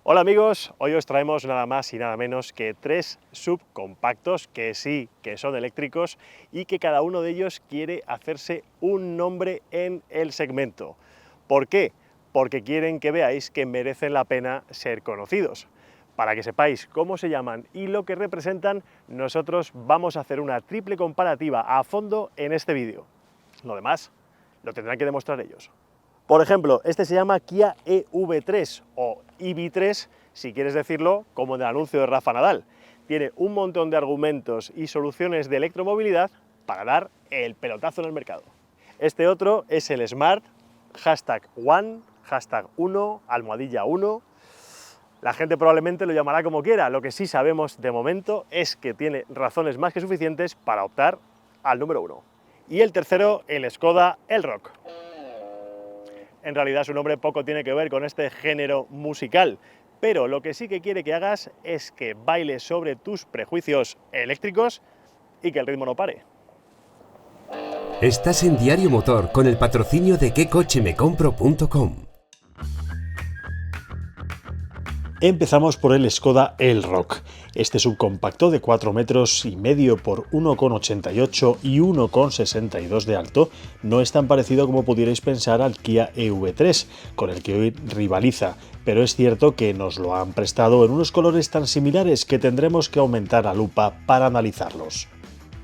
Hola amigos, hoy os traemos nada más y nada menos que 3 subcompactos que sí que son eléctricos y que cada uno de ellos quiere hacerse un nombre en el segmento. ¿Por qué? Porque quieren que veáis que merecen la pena ser conocidos. Para que sepáis cómo se llaman y lo que representan, nosotros vamos a hacer una triple comparativa a fondo en este vídeo. Lo demás lo tendrán que demostrar ellos. Por ejemplo, este se llama Kia EV3 o EV3, si quieres decirlo, como en el anuncio de Rafa Nadal. Tiene un montón de argumentos y soluciones de electromovilidad para dar el pelotazo en el mercado. Este otro es el Smart, #One, #1, almohadilla 1. La gente probablemente lo llamará como quiera. Lo que sí sabemos de momento es que tiene razones más que suficientes para optar al número 1. Y el tercero, el Skoda Elroq. En realidad su nombre poco tiene que ver con este género musical, pero lo que sí que quiere que hagas es que bailes sobre tus prejuicios eléctricos y que el ritmo no pare. Estás en Diario Motor con el patrocinio de quecochemecompro.com. Empezamos por el Skoda Elroq. Este subcompacto de 4,5 metros por 1,88 y 1,62 de alto no es tan parecido como pudierais pensar al Kia EV3, con el que hoy rivaliza, pero es cierto que nos lo han prestado en unos colores tan similares que tendremos que aumentar la lupa para analizarlos.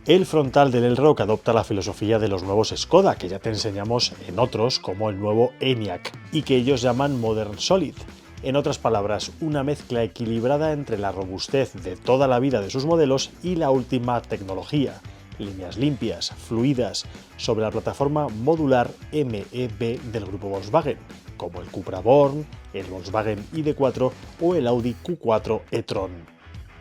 El frontal del Elroq adopta la filosofía de los nuevos Skoda, que ya te enseñamos en otros como el nuevo Enyaq, y que ellos llaman Modern Solid. En otras palabras, una mezcla equilibrada entre la robustez de toda la vida de sus modelos y la última tecnología. Líneas limpias, fluidas, sobre la plataforma modular MEB del grupo Volkswagen, como el Cupra Born, el Volkswagen ID4 o el Audi Q4 e-tron.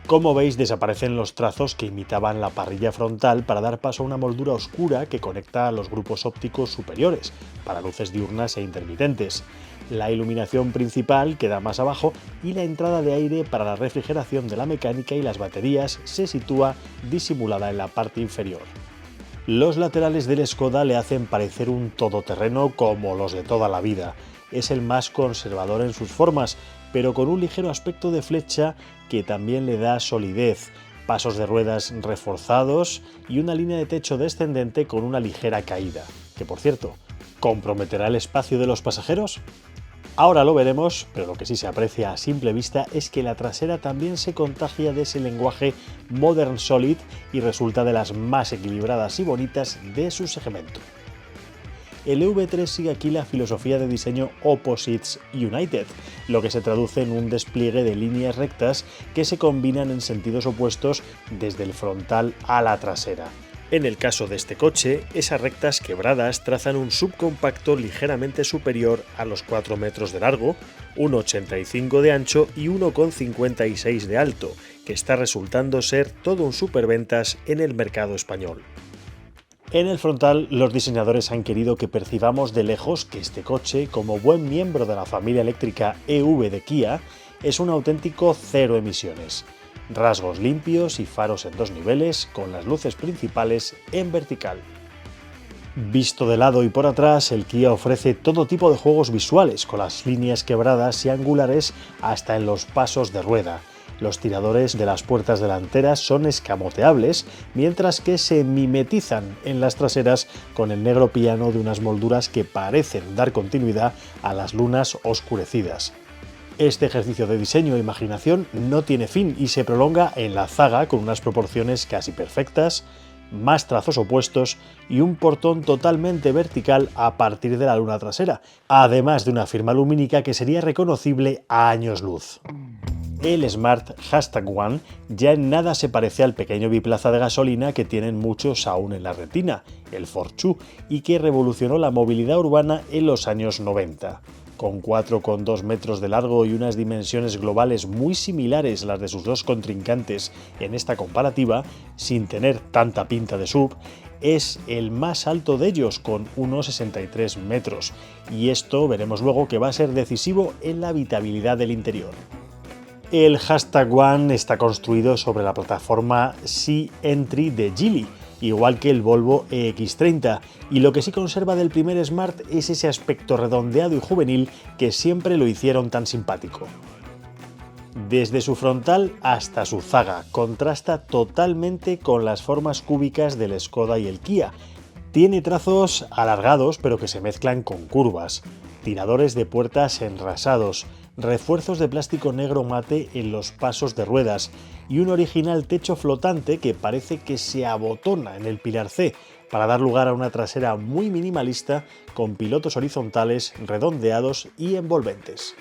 Como veis, desaparecen los trazos que imitaban la parrilla frontal para dar paso a una moldura oscura que conecta a los grupos ópticos superiores, para luces diurnas e intermitentes. La iluminación principal queda más abajo y la entrada de aire para la refrigeración de la mecánica y las baterías se sitúa disimulada en la parte inferior. Los laterales del Skoda le hacen parecer un todoterreno como los de toda la vida. Es el más conservador en sus formas, pero con un ligero aspecto de flecha que también le da solidez, pasos de ruedas reforzados y una línea de techo descendente con una ligera caída, que por cierto, ¿comprometerá el espacio de los pasajeros? Ahora lo veremos, pero lo que sí se aprecia a simple vista es que la trasera también se contagia de ese lenguaje Modern Solid y resulta de las más equilibradas y bonitas de su segmento. El EV3 sigue aquí la filosofía de diseño Opposites United, lo que se traduce en un despliegue de líneas rectas que se combinan en sentidos opuestos desde el frontal a la trasera. En el caso de este coche, esas rectas quebradas trazan un subcompacto ligeramente superior a los 4 metros de largo, 1,85 de ancho y 1,56 de alto, que está resultando ser todo un superventas en el mercado español. En el frontal, los diseñadores han querido que percibamos de lejos que este coche, como buen miembro de la familia eléctrica EV de Kia, es un auténtico cero emisiones. Rasgos limpios y faros en 2 niveles, con las luces principales en vertical. Visto de lado y por atrás, el Kia ofrece todo tipo de juegos visuales, con las líneas quebradas y angulares hasta en los pasos de rueda. Los tiradores de las puertas delanteras son escamoteables, mientras que se mimetizan en las traseras con el negro piano de unas molduras que parecen dar continuidad a las lunas oscurecidas. Este ejercicio de diseño e imaginación no tiene fin y se prolonga en la zaga con unas proporciones casi perfectas, más trazos opuestos y un portón totalmente vertical a partir de la luna trasera, además de una firma lumínica que sería reconocible a años luz. El Smart #One ya en nada se parece al pequeño biplaza de gasolina que tienen muchos aún en la retina, el Fortwo, y que revolucionó la movilidad urbana en los años 90. Con 4,2 metros de largo y unas dimensiones globales muy similares a las de sus dos contrincantes en esta comparativa, sin tener tanta pinta de sub, es el más alto de ellos con 1,63 metros, y esto veremos luego que va a ser decisivo en la habitabilidad del interior. El #One está construido sobre la plataforma C-Entry de Geely, igual que el Volvo EX30, y lo que sí conserva del primer Smart es ese aspecto redondeado y juvenil que siempre lo hicieron tan simpático. Desde su frontal hasta su zaga, contrasta totalmente con las formas cúbicas del Skoda y el Kia. Tiene trazos alargados pero que se mezclan con curvas, tiradores de puertas enrasados, refuerzos de plástico negro mate en los pasos de ruedas y un original techo flotante que parece que se abotona en el pilar C para dar lugar a una trasera muy minimalista con pilotos horizontales, redondeados y envolventes.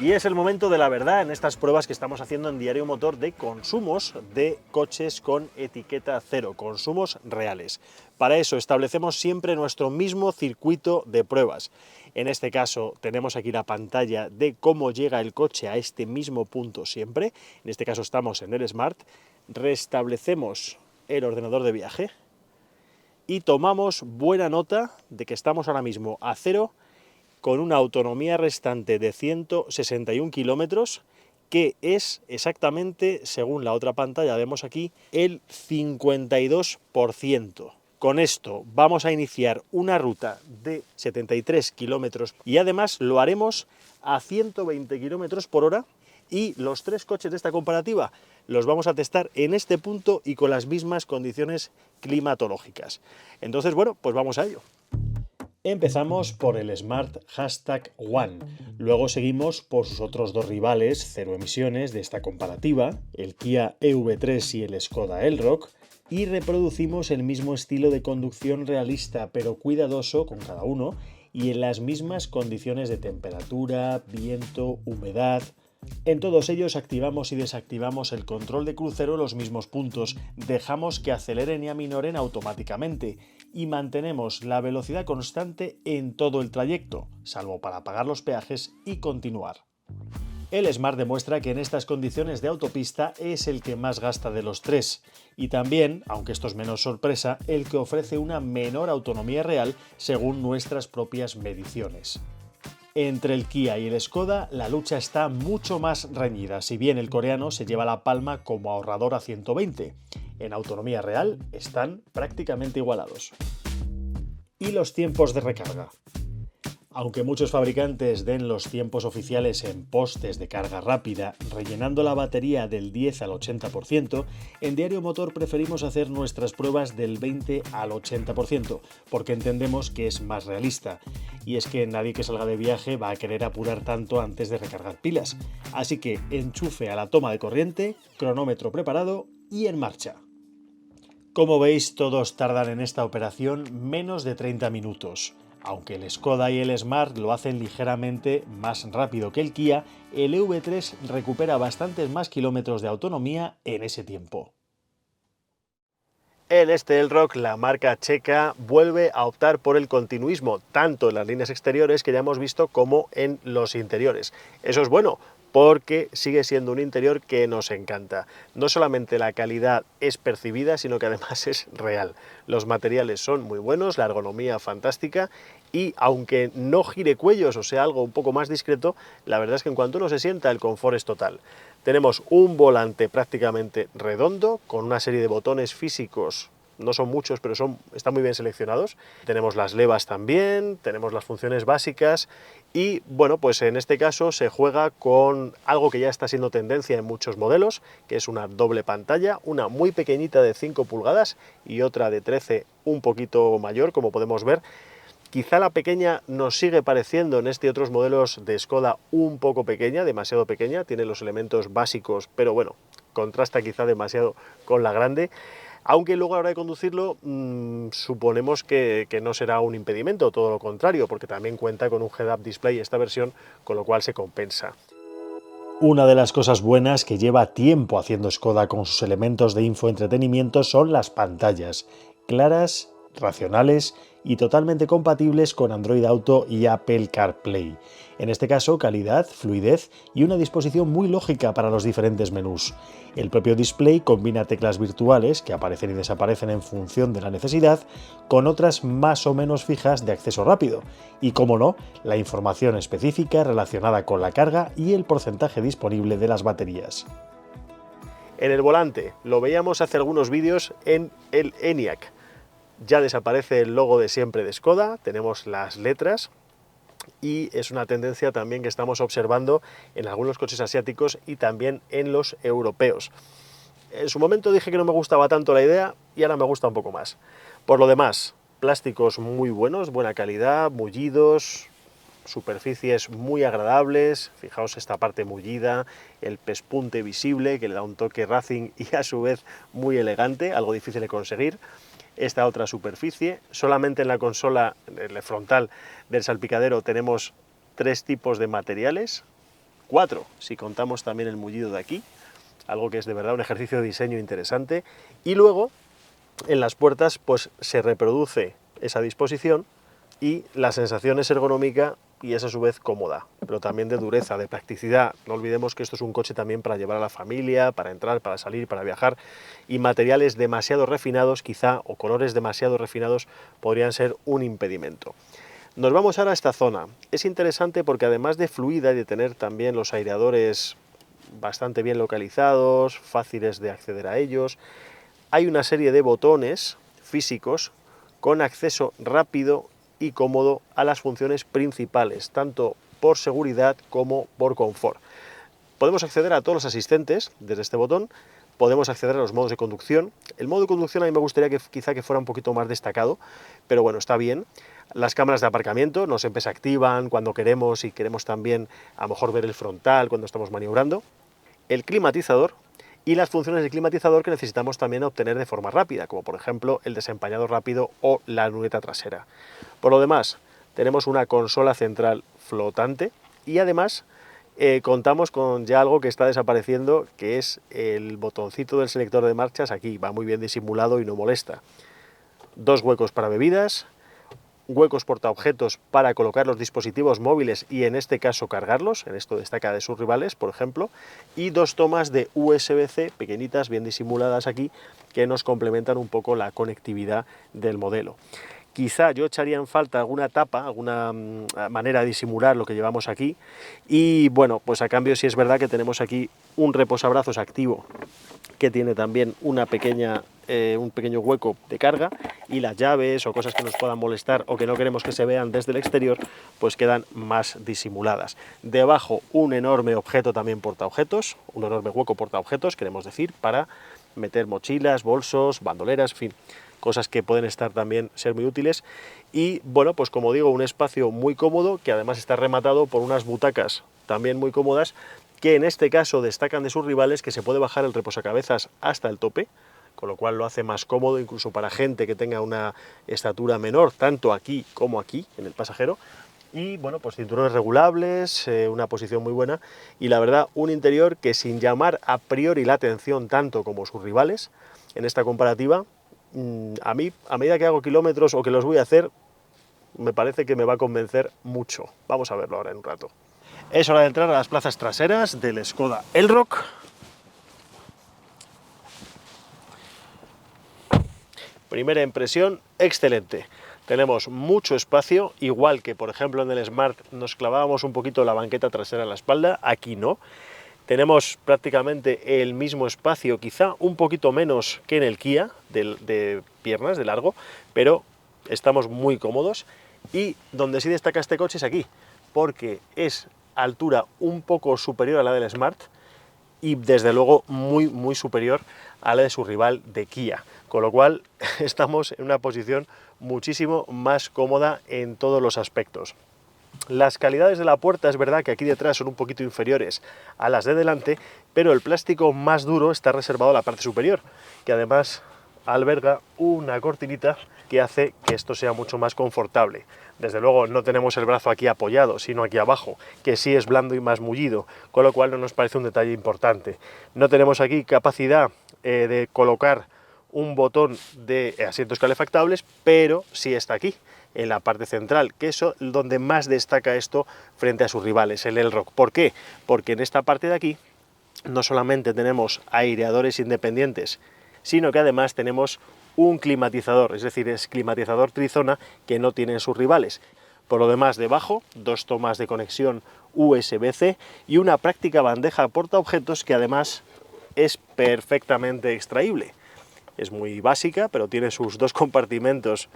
Y es el momento de la verdad en estas pruebas que estamos haciendo en Diario Motor de consumos de coches con etiqueta cero, consumos reales. Para eso establecemos siempre nuestro mismo circuito de pruebas. En este caso tenemos aquí la pantalla de cómo llega el coche a este mismo punto siempre. En este caso estamos en el Smart. Restablecemos el ordenador de viaje y tomamos buena nota de que estamos ahora mismo a cero, con una autonomía restante de 161 kilómetros, que es exactamente, según la otra pantalla vemos aquí, el 52%. Con esto vamos a iniciar una ruta de 73 kilómetros y además lo haremos a 120 kilómetros por hora, y los tres coches de esta comparativa los vamos a testar en este punto y con las mismas condiciones climatológicas. Entonces, bueno, pues vamos a ello. Empezamos por el Smart #1, luego seguimos por sus otros dos rivales cero emisiones de esta comparativa, el Kia EV3 y el Skoda Elroq, y reproducimos el mismo estilo de conducción realista pero cuidadoso con cada uno y en las mismas condiciones de temperatura, viento, humedad. En todos ellos activamos y desactivamos el control de crucero en los mismos puntos, dejamos que aceleren y aminoren automáticamente y mantenemos la velocidad constante en todo el trayecto, salvo para pagar los peajes y continuar. El Smart demuestra que en estas condiciones de autopista es el que más gasta de los tres y también, aunque esto es menos sorpresa, el que ofrece una menor autonomía real según nuestras propias mediciones. Entre el Kia y el Skoda la lucha está mucho más reñida, si bien el coreano se lleva la palma como ahorrador a 120. En autonomía real están prácticamente igualados. Y los tiempos de recarga. Aunque muchos fabricantes den los tiempos oficiales en postes de carga rápida, rellenando la batería del 10 al 80%, en Diario Motor preferimos hacer nuestras pruebas del 20 al 80%, porque entendemos que es más realista. Y es que nadie que salga de viaje va a querer apurar tanto antes de recargar pilas. Así que enchufe a la toma de corriente, cronómetro preparado y en marcha. Como veis, todos tardan en esta operación menos de 30 minutos. Aunque el Skoda y el Smart lo hacen ligeramente más rápido que el Kia, el EV3 recupera bastantes más kilómetros de autonomía en ese tiempo. En este Elroq, la marca checa vuelve a optar por el continuismo, tanto en las líneas exteriores que ya hemos visto como en los interiores. Eso es bueno, porque sigue siendo un interior que nos encanta. No solamente la calidad es percibida, sino que además es real. Los materiales son muy buenos, la ergonomía fantástica y aunque no gire cuellos o sea algo un poco más discreto, la verdad es que en cuanto uno se sienta el confort es total. Tenemos un volante prácticamente redondo con una serie de botones físicos. No son muchos, pero están muy bien seleccionados. Tenemos las levas también, tenemos las funciones básicas y, bueno, pues en este caso se juega con algo que ya está siendo tendencia en muchos modelos, que es una doble pantalla, una muy pequeñita de 5 pulgadas y otra de 13 un poquito mayor, como podemos ver. Quizá la pequeña nos sigue pareciendo en este y otros modelos de Skoda un poco pequeña, demasiado pequeña, tiene los elementos básicos, pero bueno, contrasta quizá demasiado con la grande. Aunque luego a la hora de conducirlo suponemos que no será un impedimento, todo lo contrario, porque también cuenta con un head-up display esta versión, con lo cual se compensa. Una de las cosas buenas que lleva tiempo haciendo Skoda con sus elementos de infoentretenimiento son las pantallas, claras, racionales y totalmente compatibles con Android Auto y Apple CarPlay. En este caso, calidad, fluidez y una disposición muy lógica para los diferentes menús. El propio display combina teclas virtuales que aparecen y desaparecen en función de la necesidad con otras más o menos fijas de acceso rápido y, como no, la información específica relacionada con la carga y el porcentaje disponible de las baterías. En el volante, lo veíamos hace algunos vídeos en el ENIAC. Ya desaparece el logo de siempre de Skoda, tenemos las letras y es una tendencia también que estamos observando en algunos coches asiáticos y también en los europeos. En su momento dije que no me gustaba tanto la idea y ahora me gusta un poco más. Por lo demás, plásticos muy buenos, buena calidad, mullidos, superficies muy agradables, fijaos esta parte mullida, el pespunte visible que le da un toque racing y a su vez muy elegante, algo difícil de conseguir. Esta otra superficie, solamente en la consola, en el frontal del salpicadero tenemos 3 tipos de materiales, 4 si contamos también el mullido de aquí, algo que es de verdad un ejercicio de diseño interesante, y luego en las puertas pues se reproduce esa disposición y la sensación es ergonómica y es a su vez cómoda, pero también de dureza, de practicidad. No olvidemos que esto es un coche también para llevar a la familia, para entrar, para salir, para viajar, y materiales demasiado refinados quizá, o colores demasiado refinados, podrían ser un impedimento. Nos vamos ahora a esta zona. Es interesante porque además de fluida y de tener también los aireadores bastante bien localizados, fáciles de acceder a ellos, hay una serie de botones físicos con acceso rápido y cómodo a las funciones principales, tanto por seguridad como por confort. Podemos acceder a todos los asistentes desde este botón, podemos acceder a los modos de conducción. El modo de conducción a mí me gustaría que quizá que fuera un poquito más destacado, pero bueno, está bien. Las cámaras de aparcamiento no siempre se activan cuando queremos y queremos también a lo mejor ver el frontal cuando estamos maniobrando. El climatizador y las funciones de climatizador que necesitamos también obtener de forma rápida, como por ejemplo el desempañado rápido o la luneta trasera. Por lo demás, tenemos una consola central flotante y además contamos con ya algo que está desapareciendo, que es el botoncito del selector de marchas. Aquí va muy bien disimulado y no molesta. 2 huecos para bebidas, huecos portaobjetos para colocar los dispositivos móviles y en este caso cargarlos, en esto destaca de sus rivales, por ejemplo, y 2 tomas de USB-C pequeñitas, bien disimuladas aquí, que nos complementan un poco la conectividad del modelo. Quizá yo echaría en falta alguna tapa, alguna manera de disimular lo que llevamos aquí, y bueno, pues a cambio sí es verdad que tenemos aquí un reposabrazos activo que tiene también un pequeño hueco de carga, y las llaves o cosas que nos puedan molestar o que no queremos que se vean desde el exterior pues quedan más disimuladas. Debajo un enorme objeto también portaobjetos, un enorme hueco portaobjetos, queremos decir, para meter mochilas, bolsos, bandoleras, en fin, cosas que pueden estar también ser muy útiles. Y bueno, pues como digo, un espacio muy cómodo que además está rematado por unas butacas también muy cómodas, que en este caso destacan de sus rivales, que se puede bajar el reposacabezas hasta el tope, con lo cual lo hace más cómodo incluso para gente que tenga una estatura menor, tanto aquí como aquí, en el pasajero. Y bueno, pues cinturones regulables, una posición muy buena, y la verdad un interior que sin llamar a priori la atención tanto como sus rivales en esta comparativa, a mí, a medida que hago kilómetros o que los voy a hacer, me parece que me va a convencer mucho. Vamos a verlo ahora en un rato. Es hora de entrar a las plazas traseras del Skoda Elroq. Primera impresión, excelente. Tenemos mucho espacio, igual que por ejemplo en el Smart nos clavábamos un poquito la banqueta trasera en la espalda, aquí no. Tenemos prácticamente el mismo espacio, quizá un poquito menos que en el Kia, de piernas, de largo, pero estamos muy cómodos. Y donde sí destaca este coche es aquí, porque es altura un poco superior a la del Smart y desde luego muy superior a la de su rival de Kia, con lo cual estamos en una posición muchísimo más cómoda en todos los aspectos. Las calidades de la puerta es verdad que aquí detrás son un poquito inferiores a las de delante, pero el plástico más duro está reservado a la parte superior, que además alberga una cortinita que hace que esto sea mucho más confortable. Desde luego no tenemos el brazo aquí apoyado, sino aquí abajo, que sí es blando y más mullido, con lo cual no nos parece un detalle importante. No tenemos aquí capacidad de colocar un botón de asientos calefactables, pero sí está aquí, en la parte central, que es donde más destaca esto frente a sus rivales, el Elroq. ¿Por qué? Porque en esta parte de aquí no solamente tenemos aireadores independientes, sino que además tenemos un climatizador, es decir, es climatizador trizona que no tienen sus rivales. Por lo demás, debajo, 2 tomas de conexión USB-C y una práctica bandeja portaobjetos que además es perfectamente extraíble. Es muy básica, pero tiene sus 2 compartimentos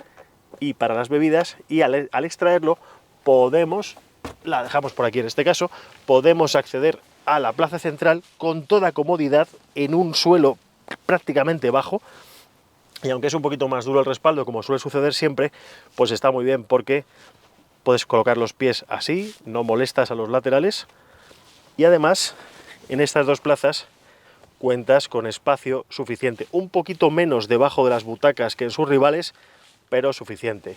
y para las bebidas, y al extraerlo la dejamos por aquí en este caso, podemos acceder a la plaza central con toda comodidad en un suelo prácticamente bajo. Y aunque es un poquito más duro el respaldo, como suele suceder siempre, pues está muy bien porque puedes colocar los pies así, no molestas a los laterales, y además en estas dos plazas cuentas con espacio suficiente, un poquito menos debajo de las butacas que en sus rivales, pero suficiente.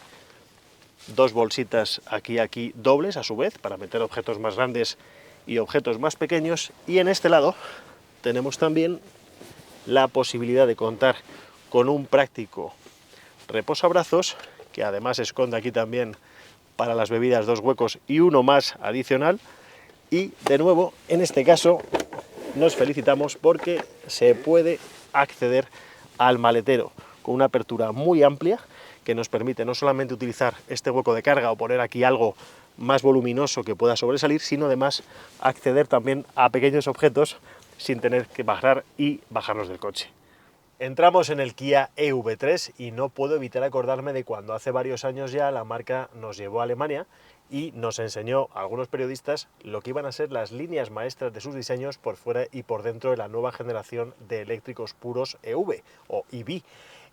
Dos bolsitas aquí dobles a su vez para meter objetos más grandes y objetos más pequeños, y en este lado tenemos también la posibilidad de contar con un práctico reposabrazos, que además esconde aquí también para las bebidas dos huecos y uno más adicional. Y de nuevo, en este caso, nos felicitamos porque se puede acceder al maletero con una apertura muy amplia que nos permite no solamente utilizar este hueco de carga o poner aquí algo más voluminoso que pueda sobresalir, sino además acceder también a pequeños objetos sin tener que bajar y bajarnos del coche. Entramos en el Kia EV3 y no puedo evitar acordarme de cuando hace varios años ya la marca nos llevó a Alemania y nos enseñó a algunos periodistas lo que iban a ser las líneas maestras de sus diseños por fuera y por dentro de la nueva generación de eléctricos puros EV o EV.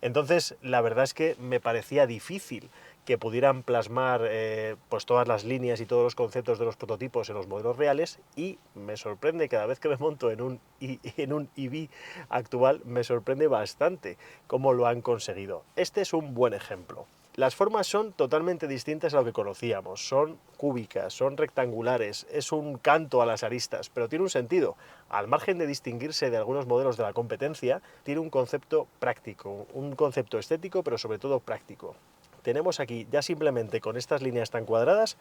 Entonces, la verdad es que me parecía difícil que pudieran plasmar pues todas las líneas y todos los conceptos de los prototipos en los modelos reales, y me sorprende cada vez que me monto en un EV actual, me sorprende bastante cómo lo han conseguido. Este es un buen ejemplo. Las formas son totalmente distintas a lo que conocíamos, son cúbicas, son rectangulares, es un canto a las aristas, pero tiene un sentido. Al margen de distinguirse de algunos modelos de la competencia, tiene un concepto práctico, un concepto estético, pero sobre todo práctico. Tenemos aquí, ya simplemente con estas líneas tan cuadradas,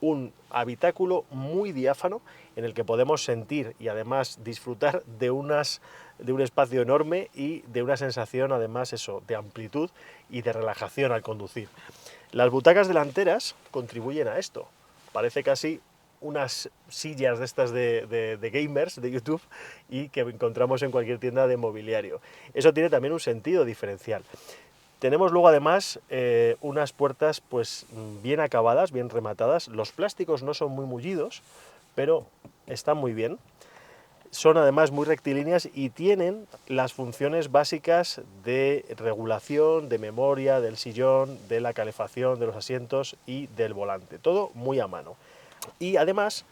un habitáculo muy diáfano en el que podemos sentir y además disfrutar de un espacio enorme y de una sensación además de amplitud y de relajación al conducir. Las butacas delanteras contribuyen a esto, parece casi unas sillas de estas de gamers de YouTube y que encontramos en cualquier tienda de mobiliario. Eso tiene también un sentido diferencial. Tenemos luego además unas puertas pues bien acabadas, bien rematadas. Los plásticos no son muy mullidos, pero están muy bien. Son además muy rectilíneas y tienen las funciones básicas de regulación, de memoria, del sillón, de la calefacción, de los asientos y del volante. Todo muy a mano. Y además,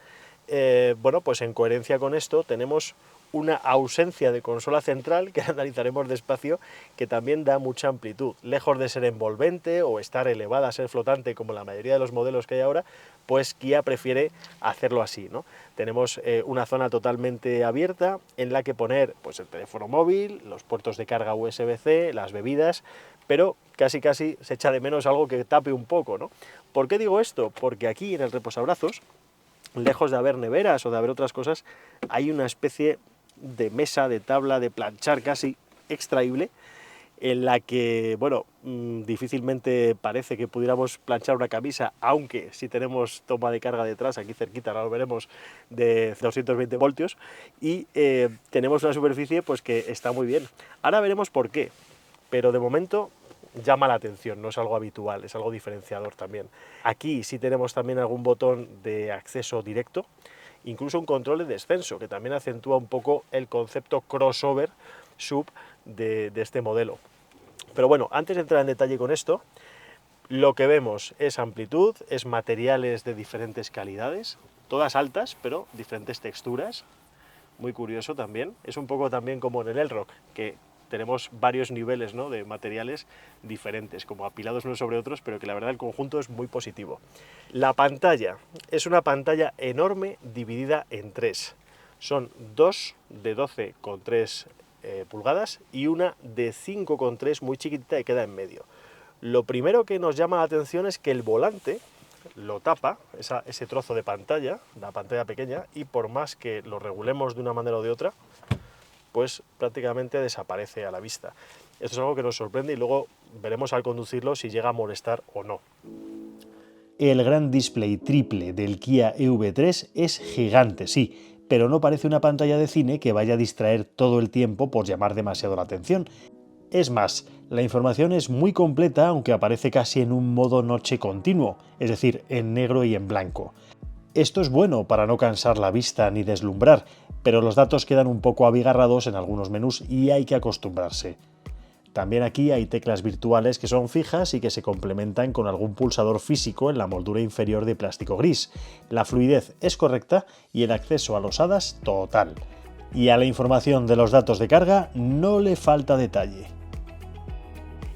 bueno, pues en coherencia con esto tenemos una ausencia de consola central que analizaremos despacio, que también da mucha amplitud. Lejos de ser envolvente o estar elevada a ser flotante como la mayoría de los modelos que hay ahora, pues Kia prefiere hacerlo así, ¿no? Tenemos una zona totalmente abierta en la que poner pues el teléfono móvil, los puertos de carga USB-C, las bebidas, pero casi se echa de menos algo que tape un poco, ¿no? ¿Por qué digo esto? Porque aquí en el reposabrazos, lejos de haber neveras o de haber otras cosas, hay una especie de mesa, de tabla, de planchar casi extraíble, en la que, bueno, difícilmente parece que pudiéramos planchar una camisa, aunque si tenemos toma de carga detrás, aquí cerquita, ahora lo veremos, de 220 voltios, y tenemos una superficie pues que está muy bien. Ahora veremos por qué, pero de momento llama la atención, no es algo habitual, es algo diferenciador también. Aquí sí tenemos también algún botón de acceso directo, incluso un control de descenso, que también acentúa un poco el concepto crossover sub de este modelo. Pero bueno, antes de entrar en detalle con esto, lo que vemos es amplitud, es materiales de diferentes calidades, todas altas, pero diferentes texturas, muy curioso también. Es un poco también como en el Elrock, que tenemos varios niveles, ¿no?, de materiales diferentes, como apilados unos sobre otros, pero que la verdad el conjunto es muy positivo. La pantalla es una pantalla enorme dividida en tres. Son dos de 12,3 pulgadas y una de 5,3 muy chiquitita que queda en medio. Lo primero que nos llama la atención es que el volante lo tapa, ese trozo de pantalla, la pantalla pequeña, y por más que lo regulemos de una manera o de otra, pues prácticamente desaparece a la vista. Esto es algo que nos sorprende y luego veremos al conducirlo si llega a molestar o no. El gran display triple del Kia EV3 es gigante, sí, pero no parece una pantalla de cine que vaya a distraer todo el tiempo por llamar demasiado la atención. Es más, La información es muy completa, aunque aparece casi en un modo noche continuo, es decir, en negro y en blanco. Esto es bueno para no cansar la vista ni deslumbrar, pero los datos quedan un poco abigarrados en algunos menús y hay que acostumbrarse. También aquí hay teclas virtuales que son fijas y que se complementan con algún pulsador físico en la moldura inferior de plástico gris. La fluidez es correcta y el acceso a los HADAS total. Y a la información de los datos de carga no le falta detalle.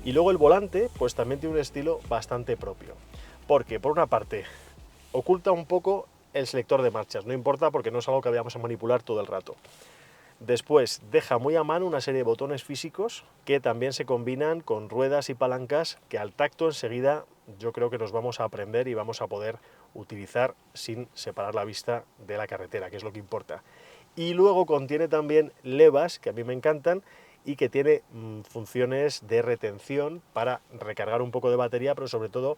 Y luego el volante pues también tiene un estilo bastante propio, porque por una parte oculta un poco el selector de marchas, no importa porque no es algo que vayamos a manipular todo el rato. Después deja muy a mano una serie de botones físicos que también se combinan con ruedas y palancas que al tacto enseguida yo creo que nos vamos a aprender y vamos a poder utilizar sin separar la vista de la carretera, que es lo que importa. Y luego contiene también levas que a mí me encantan y que tiene funciones de retención para recargar un poco de batería, pero sobre todo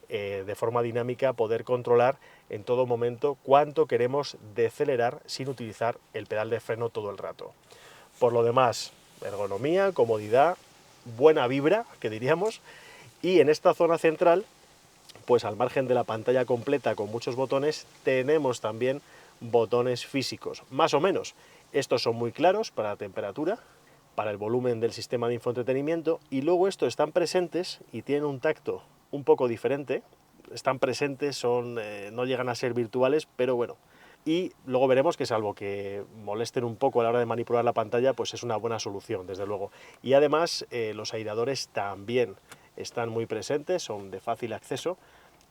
de forma dinámica poder controlar en todo momento cuánto queremos decelerar sin utilizar el pedal de freno todo el rato. Por lo demás, ergonomía, comodidad, buena vibra, que diríamos, y en esta zona central, pues al margen de la pantalla completa con muchos botones, tenemos también botones físicos, más o menos. Estos son muy claros para la temperatura, para el volumen del sistema de infoentretenimiento, y luego estos están presentes y tienen un tacto un poco diferente, están presentes, no llegan a ser virtuales, pero bueno. Y luego veremos que salvo que molesten un poco a la hora de manipular la pantalla, pues es una buena solución, desde luego. Y además los aireadores también están muy presentes, son de fácil acceso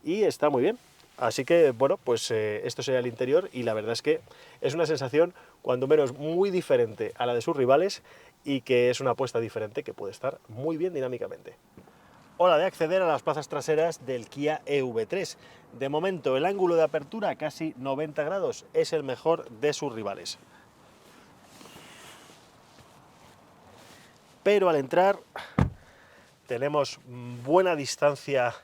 y está muy bien. Así que bueno, pues esto sería el interior y la verdad es que es una sensación cuando menos muy diferente a la de sus rivales y que es una apuesta diferente que puede estar muy bien dinámicamente. Hora de acceder a las plazas traseras del Kia EV3. De momento el ángulo de apertura, casi 90 grados, es el mejor de sus rivales. Pero al entrar tenemos buena distancia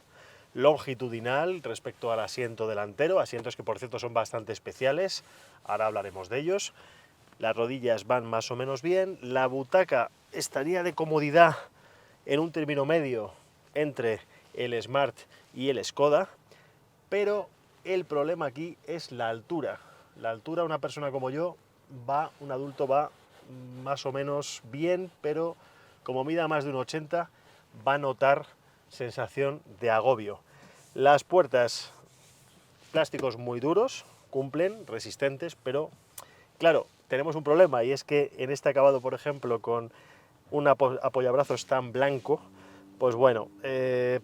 longitudinal respecto al asiento delantero, asientos que por cierto son bastante especiales, ahora hablaremos de ellos. Las rodillas van más o menos bien, la butaca estaría de comodidad en un término medio entre el Smart y el Skoda, pero el problema aquí es la altura. La altura, una persona como yo, un adulto va más o menos bien, pero como mida más de un 80, va a notar sensación de agobio. Las puertas, plásticos muy duros, cumplen, resistentes, pero claro, tenemos un problema y es que en este acabado, por ejemplo, con un apoyabrazos tan blanco, pues bueno,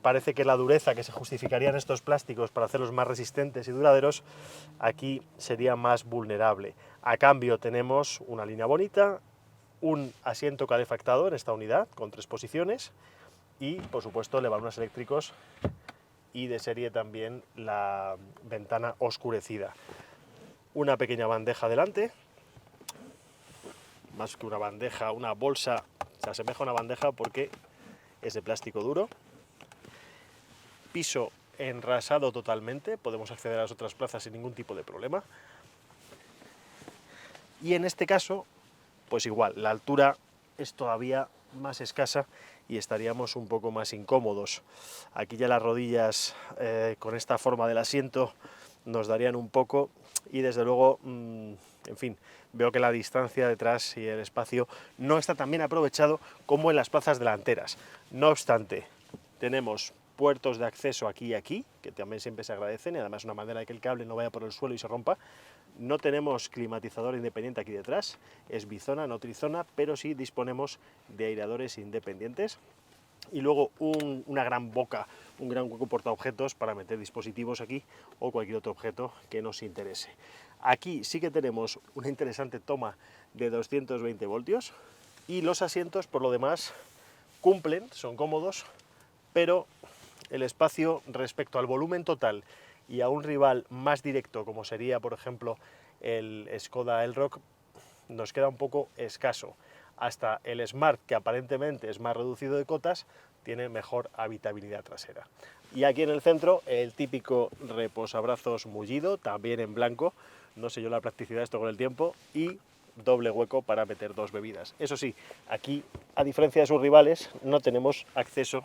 parece que la dureza que se justificaría en estos plásticos para hacerlos más resistentes y duraderos, aquí sería más vulnerable. A cambio tenemos una línea bonita, un asiento calefactado en esta unidad con 3 posiciones y por supuesto levaduras eléctricos y de serie también la ventana oscurecida. Una pequeña bandeja delante, más que una bandeja, una bolsa, se asemeja a una bandeja porque es de plástico duro. Piso enrasado totalmente, podemos acceder a las otras plazas sin ningún tipo de problema. Y en este caso, pues igual, la altura es todavía más escasa y estaríamos un poco más incómodos. Aquí ya las rodillas con esta forma del asiento nos darían un poco y desde luego, en fin, veo que la distancia detrás y el espacio no está tan bien aprovechado como en las plazas delanteras. No obstante, tenemos puertos de acceso aquí y aquí, que también siempre se agradecen, y además una manera de que el cable no vaya por el suelo y se rompa. No tenemos climatizador independiente aquí detrás, es bizona, no trizona, pero sí disponemos de aireadores independientes. Y luego una gran boca, un gran hueco portaobjetos para meter dispositivos aquí o cualquier otro objeto que nos interese. Aquí sí que tenemos una interesante toma de 220 voltios y los asientos por lo demás cumplen, son cómodos, pero el espacio respecto al volumen total y a un rival más directo como sería por ejemplo el Skoda Elroq nos queda un poco escaso. Hasta el Smart, que aparentemente es más reducido de cotas, tiene mejor habitabilidad trasera. Y aquí en el centro el típico reposabrazos mullido, también en blanco, no sé yo la practicidad de esto con el tiempo, y doble hueco para meter 2 bebidas. Eso sí, aquí, a diferencia de sus rivales, no tenemos acceso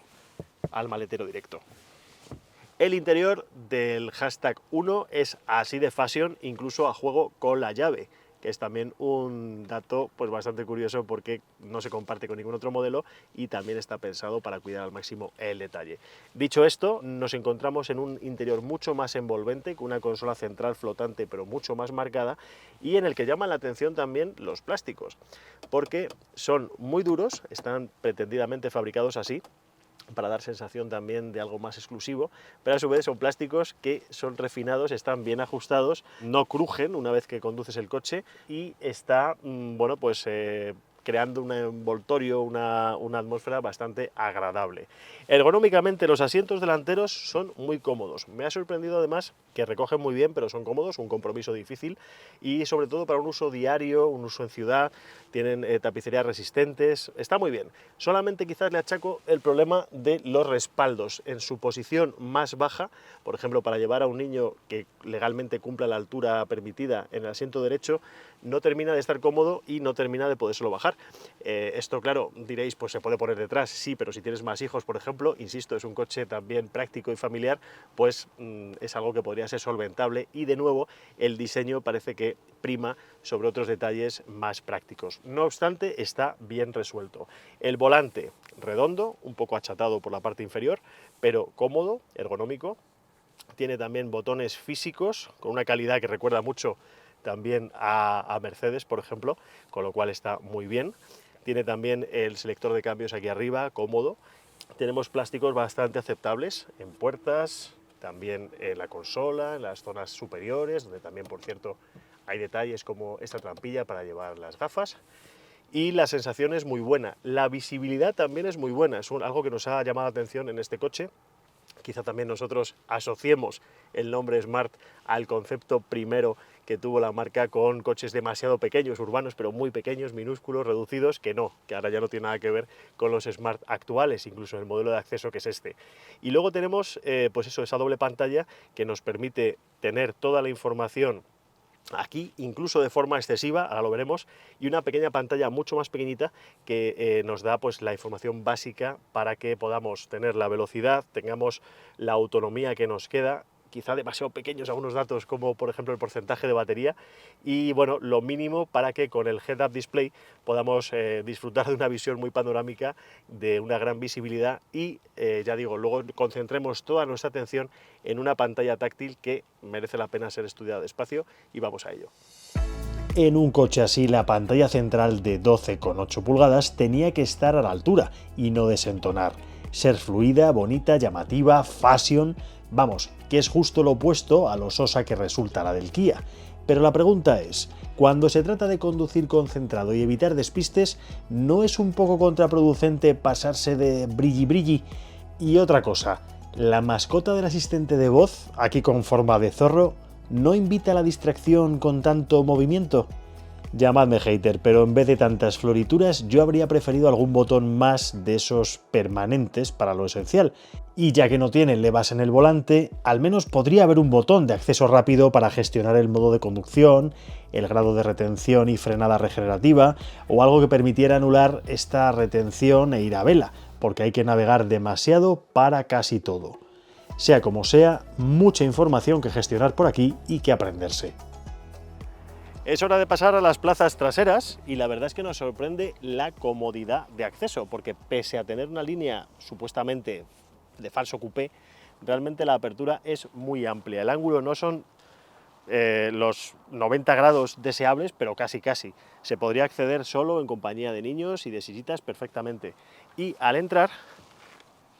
al maletero directo. El interior del hashtag 1 es así de fashion, incluso a juego con la llave, que es también un dato pues bastante curioso porque no se comparte con ningún otro modelo y también está pensado para cuidar al máximo el detalle. Dicho esto, nos encontramos en un interior mucho más envolvente, con una consola central flotante pero mucho más marcada, y en el que llaman la atención también los plásticos, porque son muy duros, están pretendidamente fabricados así, para dar sensación también de algo más exclusivo, pero a su vez son plásticos que son refinados, están bien ajustados, no crujen una vez que conduces el coche y está, bueno, pues creando un envoltorio, una atmósfera bastante agradable. Ergonómicamente los asientos delanteros son muy cómodos. Me ha sorprendido además que recogen muy bien, pero son cómodos, un compromiso difícil y sobre todo para un uso diario, un uso en ciudad, tienen tapicerías resistentes, está muy bien. Solamente quizás le achaco el problema de los respaldos en su posición más baja, por ejemplo, para llevar a un niño que legalmente cumpla la altura permitida en el asiento derecho, no termina de estar cómodo y no termina de podérselo bajar. Esto, claro, diréis, pues se puede poner detrás, sí, pero si tienes más hijos, por ejemplo, insisto, es un coche también práctico y familiar, pues es algo que podría ser solventable y, de nuevo, el diseño parece que prima sobre otros detalles más prácticos. No obstante, está bien resuelto. El volante redondo, un poco achatado por la parte inferior, pero cómodo, ergonómico. Tiene también botones físicos con una calidad que recuerda mucho también a Mercedes, por ejemplo, con lo cual está muy bien. Tiene también el selector de cambios aquí arriba, cómodo. Tenemos plásticos bastante aceptables en puertas, también en la consola, en las zonas superiores, donde también, por cierto, hay detalles como esta trampilla para llevar las gafas. Y la sensación es muy buena. La visibilidad también es muy buena. Es algo que nos ha llamado la atención en este coche. Quizá también nosotros asociemos el nombre Smart al concepto primero que tuvo la marca, con coches demasiado pequeños, urbanos, pero muy pequeños, minúsculos, reducidos, que ahora ya no tiene nada que ver con los Smart actuales, incluso el modelo de acceso que es este. Y luego tenemos pues eso, esa doble pantalla que nos permite tener toda la información aquí, incluso de forma excesiva, ahora lo veremos, y una pequeña pantalla mucho más pequeñita que nos da pues la información básica para que podamos tener la velocidad, tengamos la autonomía que nos queda, quizá demasiado pequeños algunos datos como por ejemplo el porcentaje de batería, y bueno, lo mínimo para que con el head-up display podamos disfrutar de una visión muy panorámica, de una gran visibilidad y ya digo, luego concentremos toda nuestra atención en una pantalla táctil que merece la pena ser estudiada despacio, y vamos a ello. En un coche así, la pantalla central de 12,8 pulgadas tenía que estar a la altura y no desentonar. Ser fluida, bonita, llamativa, fashion, vamos, que es justo lo opuesto a lo sosa que resulta la del Kia. Pero la pregunta es, cuando se trata de conducir concentrado y evitar despistes, ¿no es un poco contraproducente pasarse de brilli brilli? Y otra cosa, la mascota del asistente de voz, aquí con forma de zorro, ¿no invita a la distracción con tanto movimiento? Llamadme hater, pero en vez de tantas florituras yo habría preferido algún botón más de esos permanentes para lo esencial. Y ya que no tiene levas en el volante, al menos podría haber un botón de acceso rápido para gestionar el modo de conducción, el grado de retención y frenada regenerativa, o algo que permitiera anular esta retención e ir a vela, porque hay que navegar demasiado para casi todo. Sea como sea, mucha información que gestionar por aquí y que aprenderse. Es hora de pasar a las plazas traseras y la verdad es que nos sorprende la comodidad de acceso, porque pese a tener una línea supuestamente de falso coupé, realmente la apertura es muy amplia. El ángulo no son los 90 grados deseables, pero casi. Se podría acceder solo en compañía de niños y de sillitas perfectamente. Y al entrar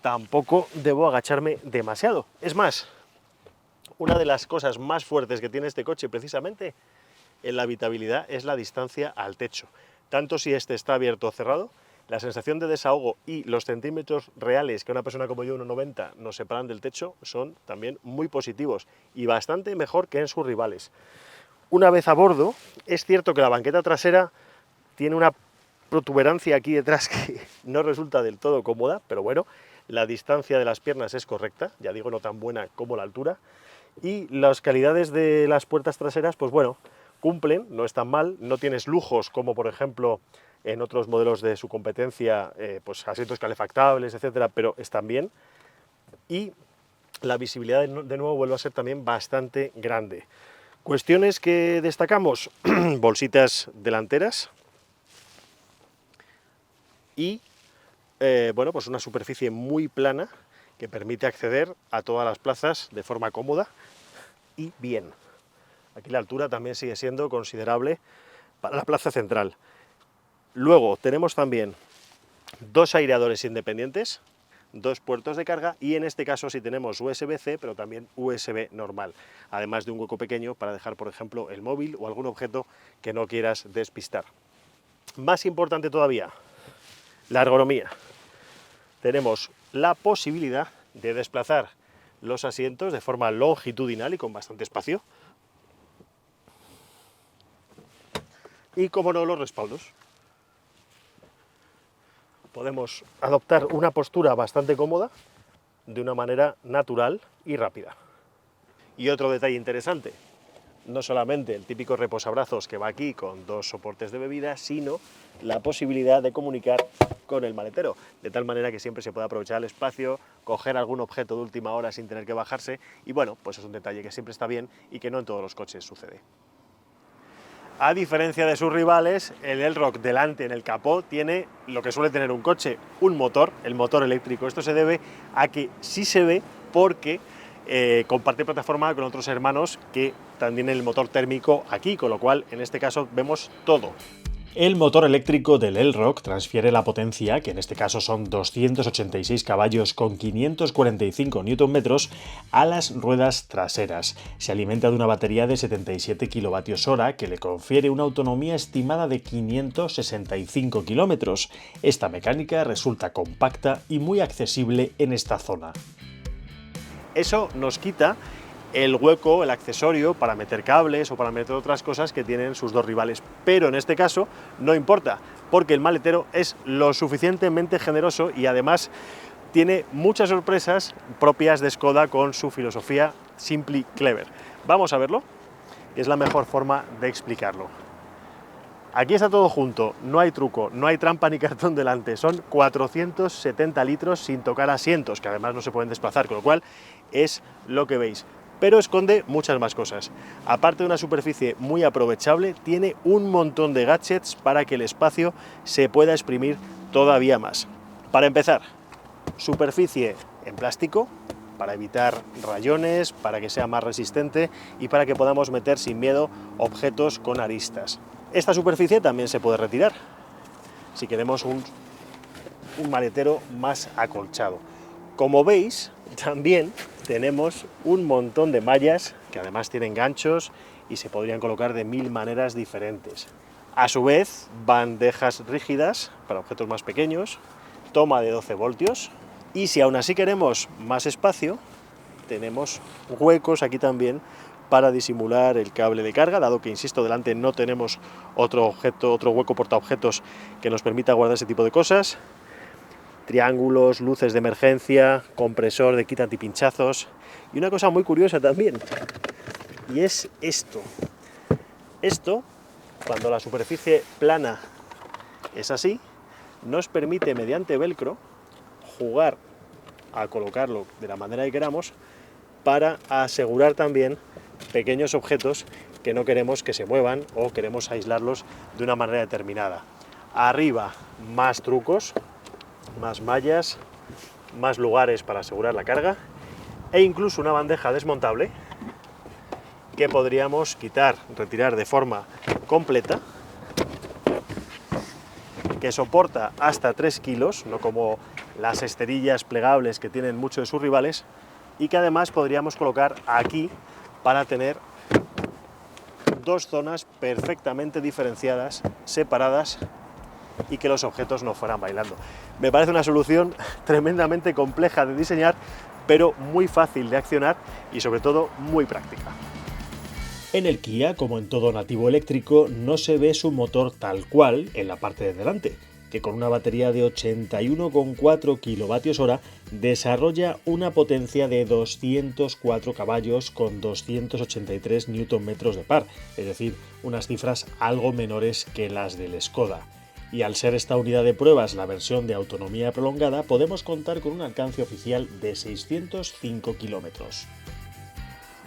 tampoco debo agacharme demasiado. Es más, una de las cosas más fuertes que tiene este coche precisamente en la habitabilidad es la distancia al techo. Tanto si este está abierto o cerrado, la sensación de desahogo y los centímetros reales que una persona como yo, 1,90, nos separan del techo son también muy positivos y bastante mejor que en sus rivales. Una vez a bordo, es cierto que la banqueta trasera tiene una protuberancia aquí detrás que no resulta del todo cómoda, pero bueno, la distancia de las piernas es correcta, ya digo, no tan buena como la altura, y las calidades de las puertas traseras, pues bueno, cumplen, no están mal, no tienes lujos como por ejemplo en otros modelos de su competencia, pues asientos calefactables, etcétera, pero están bien. Y la visibilidad de nuevo vuelve a ser también bastante grande. Cuestiones que destacamos: bolsitas delanteras y bueno, pues una superficie muy plana que permite acceder a todas las plazas de forma cómoda y bien. Aquí la altura también sigue siendo considerable para la plaza central. Luego tenemos también dos aireadores independientes, dos puertos de carga y en este caso sí tenemos USB-C, pero también USB normal, además de un hueco pequeño para dejar, por ejemplo, el móvil o algún objeto que no quieras despistar. Más importante todavía, la ergonomía. Tenemos la posibilidad de desplazar los asientos de forma longitudinal y con bastante espacio. Y, como no, los respaldos. Podemos adoptar una postura bastante cómoda de una manera natural y rápida. Y otro detalle interesante, no solamente el típico reposabrazos que va aquí con dos soportes de bebida, sino la posibilidad de comunicar con el maletero, de tal manera que siempre se pueda aprovechar el espacio, coger algún objeto de última hora sin tener que bajarse, y bueno, pues es un detalle que siempre está bien y que no en todos los coches sucede. A diferencia de sus rivales, el Elroq delante en el capó tiene lo que suele tener un coche, un motor, el motor eléctrico. Esto se debe a que sí se ve porque comparte plataforma con otros hermanos que también tienen el motor térmico aquí, con lo cual en este caso vemos todo. El motor eléctrico del Elroq transfiere la potencia, que en este caso son 286 caballos con 545 Nm, a las ruedas traseras. Se alimenta de una batería de 77 kWh que le confiere una autonomía estimada de 565 km. Esta mecánica resulta compacta y muy accesible en esta zona. Eso nos quita el hueco, el accesorio para meter cables o para meter otras cosas que tienen sus dos rivales, pero en este caso no importa, porque el maletero es lo suficientemente generoso y además tiene muchas sorpresas propias de Škoda con su filosofía Simply Clever. Vamos a verlo, es la mejor forma de explicarlo. Aquí está todo junto, no hay truco, no hay trampa ni cartón delante, son 470 litros sin tocar asientos, que además no se pueden desplazar, con lo cual es lo que veis. Pero esconde muchas más cosas. Aparte de una superficie muy aprovechable, tiene un montón de gadgets para que el espacio se pueda exprimir todavía más. Para empezar, superficie en plástico, para evitar rayones, para que sea más resistente y para que podamos meter sin miedo objetos con aristas. Esta superficie también se puede retirar, si queremos un maletero más acolchado. Como veis, también tenemos un montón de mallas que además tienen ganchos y se podrían colocar de 1000 maneras diferentes. A su vez, bandejas rígidas para objetos más pequeños, toma de 12 voltios y si aún así queremos más espacio, tenemos huecos aquí también para disimular el cable de carga, dado que, insisto, delante no tenemos otro hueco portaobjetos que nos permita guardar ese tipo de cosas. Triángulos, luces de emergencia, compresor de quita antipinchazos y una cosa muy curiosa también, y es esto. Esto, cuando la superficie plana es así, nos permite mediante velcro jugar a colocarlo de la manera que queramos para asegurar también pequeños objetos que no queremos que se muevan o queremos aislarlos de una manera determinada. Arriba, más trucos, más mallas, más lugares para asegurar la carga e incluso una bandeja desmontable que podríamos quitar, retirar de forma completa, que soporta hasta 3 kilos, no como las esterillas plegables que tienen muchos de sus rivales, y que además podríamos colocar aquí para tener dos zonas perfectamente diferenciadas, separadas, y que los objetos no fueran bailando. Me parece una solución tremendamente compleja de diseñar, pero muy fácil de accionar y sobre todo muy práctica. En el Kia, como en todo nativo eléctrico, no se ve su motor tal cual en la parte de delante. que con una batería de 81,4 kWh desarrolla una potencia de 204 caballos con 283 Nm de par, es decir, unas cifras algo menores que las del Skoda. Y al ser esta unidad de pruebas la versión de autonomía prolongada, podemos contar con un alcance oficial de 605 kilómetros.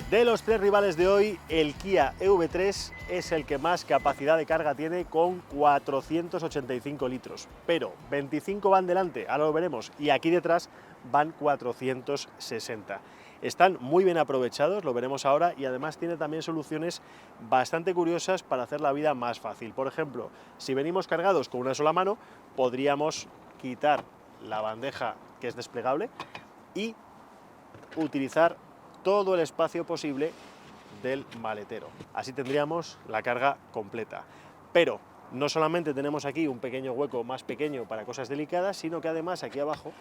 De los tres rivales de hoy, el Kia EV3 es el que más capacidad de carga tiene con 485 litros, pero 25 van delante, ahora lo veremos, y aquí detrás van 460. Están muy bien aprovechados, lo veremos ahora, y además tiene también soluciones bastante curiosas para hacer la vida más fácil. Por ejemplo, si venimos cargados con una sola mano, podríamos quitar la bandeja que es desplegable y utilizar todo el espacio posible del maletero. Así tendríamos la carga completa. Pero no solamente tenemos aquí un pequeño hueco más pequeño para cosas delicadas, sino que además aquí abajo,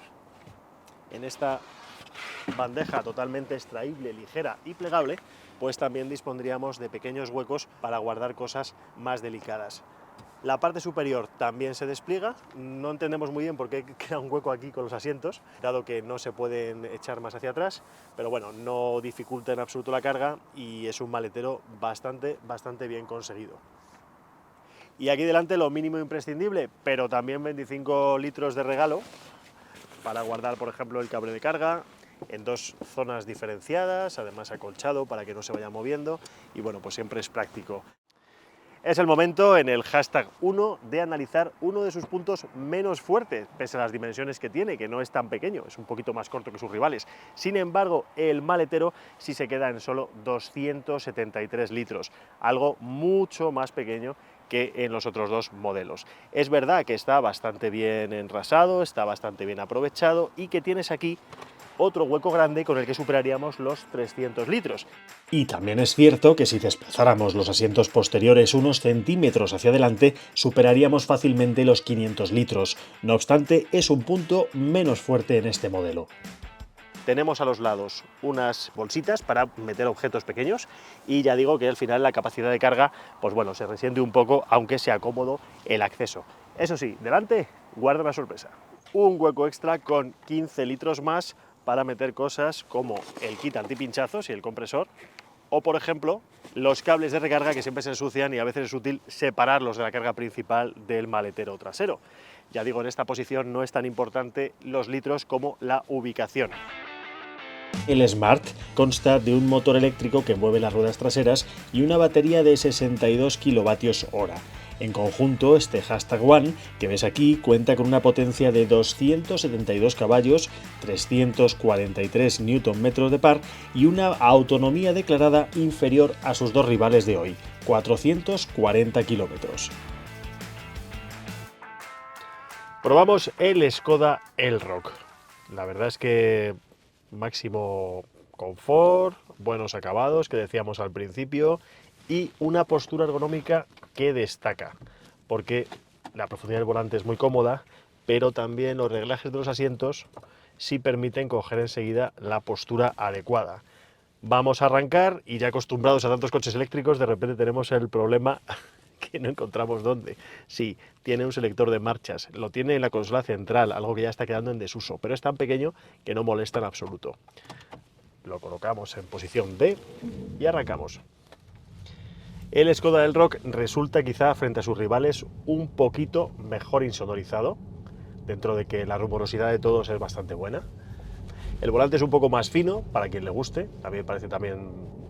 en esta bandeja totalmente extraíble, ligera y plegable, pues también dispondríamos de pequeños huecos para guardar cosas más delicadas. La parte superior también se despliega, no entendemos muy bien por qué queda un hueco aquí con los asientos, dado que no se pueden echar más hacia atrás, pero bueno, no dificulta en absoluto la carga y es un maletero bastante bien conseguido. Y aquí delante lo mínimo imprescindible, pero también 25 litros de regalo para guardar, por ejemplo, el cable de carga en dos zonas diferenciadas, además acolchado para que no se vaya moviendo, y bueno, pues siempre es práctico. Es el momento en el hashtag 1 de analizar uno de sus puntos menos fuertes, pese a las dimensiones que tiene, que no es tan pequeño, es un poquito más corto que sus rivales. Sin embargo, el maletero sí se queda en solo 273 litros, algo mucho más pequeño que en los otros dos modelos. Es verdad que está bastante bien enrasado, está bastante bien aprovechado y que tienes aquí otro hueco grande con el que superaríamos los 300 litros. Y también es cierto que si desplazáramos los asientos posteriores unos centímetros hacia adelante, superaríamos fácilmente los 500 litros. No obstante, es un punto menos fuerte en este modelo. Tenemos a los lados unas bolsitas para meter objetos pequeños y ya digo que al final la capacidad de carga, pues bueno, se resiente un poco, aunque sea cómodo el acceso. Eso sí, delante guarda una sorpresa. Un hueco extra con 15 litros más para meter cosas como el kit antipinchazos y el compresor, o por ejemplo los cables de recarga que siempre se ensucian y a veces es útil separarlos de la carga principal del maletero trasero. Ya digo, en esta posición no es tan importante los litros como la ubicación. El Smart consta de un motor eléctrico que mueve las ruedas traseras y una batería de 62 kWh. En conjunto, este hashtag One que ves aquí cuenta con una potencia de 272 caballos, 343 Nm de par y una autonomía declarada inferior a sus dos rivales de hoy, 440 kilómetros. Probamos el Skoda Elroq. La verdad es que máximo confort, buenos acabados que decíamos al principio y una postura ergonómica que destaca, porque la profundidad del volante es muy cómoda, pero también los reglajes de los asientos sí permiten coger enseguida la postura adecuada. Vamos a arrancar y ya acostumbrados a tantos coches eléctricos, de repente tenemos el problema que no encontramos dónde. Sí, tiene un selector de marchas, lo tiene en la consola central, algo que ya está quedando en desuso, pero es tan pequeño que no molesta en absoluto. Lo colocamos en posición D y arrancamos. El Skoda Elroq resulta quizá frente a sus rivales un poquito mejor insonorizado, dentro de que la rumorosidad de todos es bastante buena. El volante es un poco más fino, para quien le guste, también parece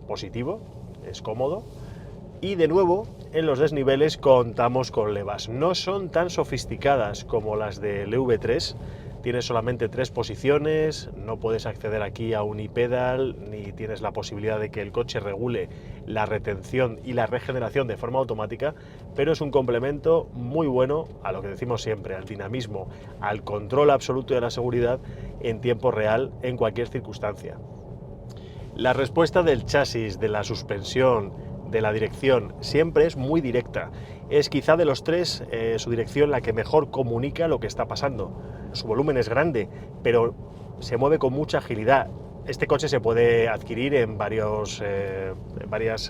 positivo, es cómodo. Y de nuevo, en los desniveles contamos con levas. No son tan sofisticadas como las del EV3, tienes solamente 3 posiciones, no puedes acceder aquí a unipedal, ni tienes la posibilidad de que el coche regule la retención y la regeneración de forma automática, pero es un complemento muy bueno a lo que decimos siempre, al dinamismo, al control absoluto de la seguridad en tiempo real en cualquier circunstancia. La respuesta del chasis, de la suspensión, de la dirección, siempre es muy directa. Es quizá de los tres su dirección la que mejor comunica lo que está pasando. Su volumen es grande, pero se mueve con mucha agilidad. Este coche se puede adquirir en varias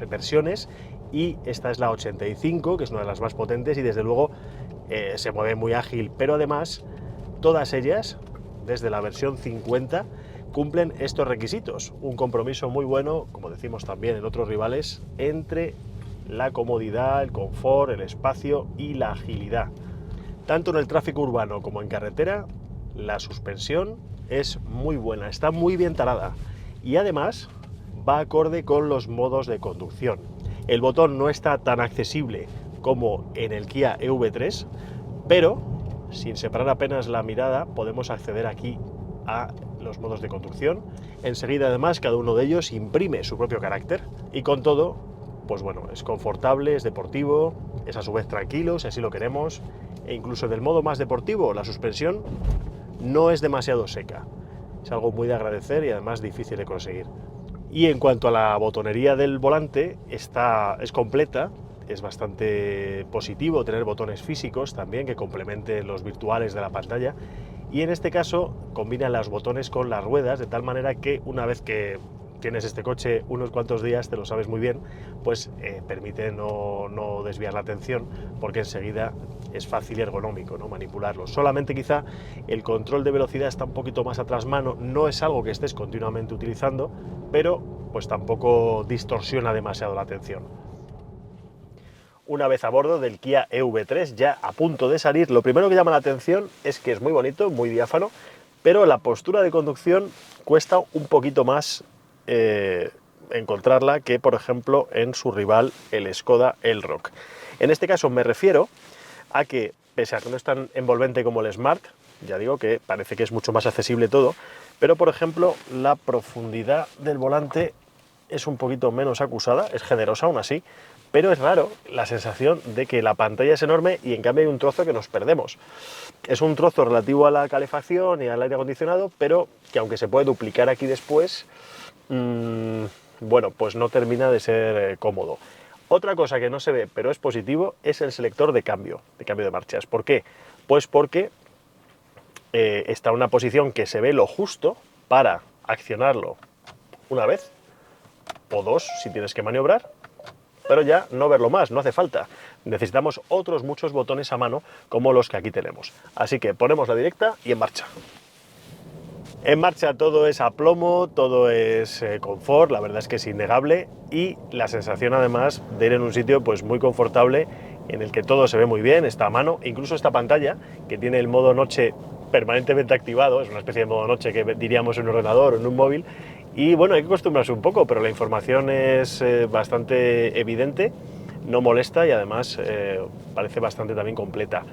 versiones y esta es la 85, que es una de las más potentes y desde luego se mueve muy ágil, pero además todas ellas, desde la versión 50, cumplen estos requisitos. Un compromiso muy bueno, como decimos también en otros rivales, entre la comodidad, el confort, el espacio y la agilidad. Tanto en el tráfico urbano como en carretera, la suspensión es muy buena, está muy bien tarada y además va acorde con los modos de conducción. El botón no está tan accesible como en el Kia EV3, pero sin separar apenas la mirada podemos acceder aquí a los modos de conducción. Enseguida además cada uno de ellos imprime su propio carácter y con todo, pues bueno, es confortable, es deportivo, es a su vez tranquilo si así lo queremos, e incluso en el modo más deportivo la suspensión no es demasiado seca. Es algo muy de agradecer y además difícil de conseguir. Y en cuanto a la botonería del volante, es completa, es bastante positivo tener botones físicos también que complementen los virtuales de la pantalla. Y en este caso combinan los botones con las ruedas de tal manera que una vez que tienes este coche unos cuantos días, te lo sabes muy bien, pues permite no desviar la atención porque enseguida es fácil y ergonómico, ¿no?, manipularlo. Solamente quizá el control de velocidad está un poquito más atrás mano, no es algo que estés continuamente utilizando, pero pues tampoco distorsiona demasiado la atención. Una vez a bordo del Kia EV3, ya a punto de salir, lo primero que llama la atención es que es muy bonito, muy diáfano, pero la postura de conducción cuesta un poquito más encontrarla que, por ejemplo, en su rival, el Skoda Elroq. En este caso me refiero a que, pese a que no es tan envolvente como el Smart, ya digo que parece que es mucho más accesible todo, pero, por ejemplo, la profundidad del volante es un poquito menos acusada, es generosa aún así, pero es raro la sensación de que la pantalla es enorme y en cambio hay un trozo que nos perdemos. Es un trozo relativo a la calefacción y al aire acondicionado, pero que aunque se puede duplicar aquí después, bueno, pues no termina de ser cómodo. Otra cosa que no se ve, pero es positivo, es el selector de cambio de marchas. ¿Por qué? Pues porque está en una posición que se ve lo justo para accionarlo una vez o dos si tienes que maniobrar, pero ya no verlo más, no hace falta. Necesitamos otros muchos botones a mano como los que aquí tenemos. Así que ponemos la directa y en marcha. En marcha todo es a plomo, todo es confort, la verdad es que es innegable, y la sensación además de ir en un sitio pues muy confortable en el que todo se ve muy bien, está a mano, incluso esta pantalla que tiene el modo noche permanentemente activado, es una especie de modo noche que diríamos en un ordenador o en un móvil, y bueno, hay que acostumbrarse un poco, pero la información es bastante evidente, no molesta y además parece bastante también completa.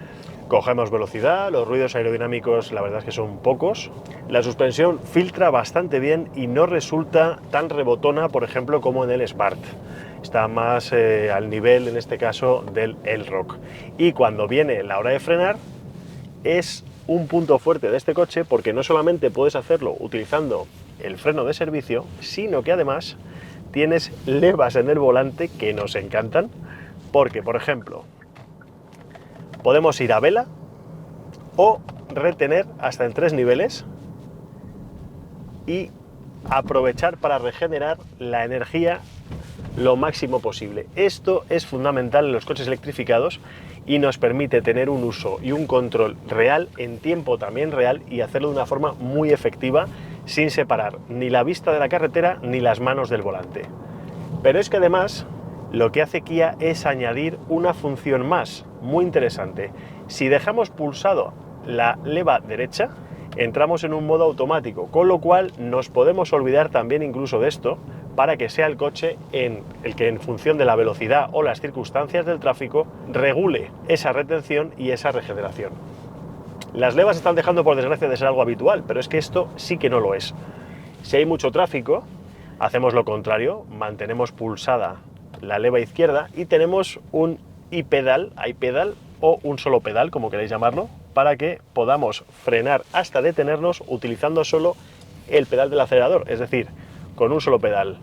Cogemos velocidad, los ruidos aerodinámicos la verdad es que son pocos, la suspensión filtra bastante bien y no resulta tan rebotona, por ejemplo, como en el Smart. Está más al nivel, en este caso, del Elroq. Y cuando viene la hora de frenar, es un punto fuerte de este coche porque no solamente puedes hacerlo utilizando el freno de servicio, sino que además tienes levas en el volante que nos encantan, porque, por ejemplo, podemos ir a vela o retener hasta en 3 niveles y aprovechar para regenerar la energía lo máximo posible. Esto es fundamental en los coches electrificados y nos permite tener un uso y un control real, en tiempo también real, y hacerlo de una forma muy efectiva sin separar ni la vista de la carretera ni las manos del volante. Pero es que además lo que hace Kia es añadir una función más muy interesante. Si dejamos pulsado la leva derecha, entramos en un modo automático, con lo cual nos podemos olvidar también incluso de esto para que sea el coche en el que, en función de la velocidad o las circunstancias del tráfico, regule esa retención y esa regeneración. Las levas están dejando, por desgracia, de ser algo habitual, pero es que esto sí que no lo es. Si hay mucho tráfico, hacemos lo contrario, mantenemos pulsada la leva izquierda y tenemos un iPedal o un solo pedal, como queréis llamarlo, para que podamos frenar hasta detenernos utilizando solo el pedal del acelerador, es decir, con un solo pedal.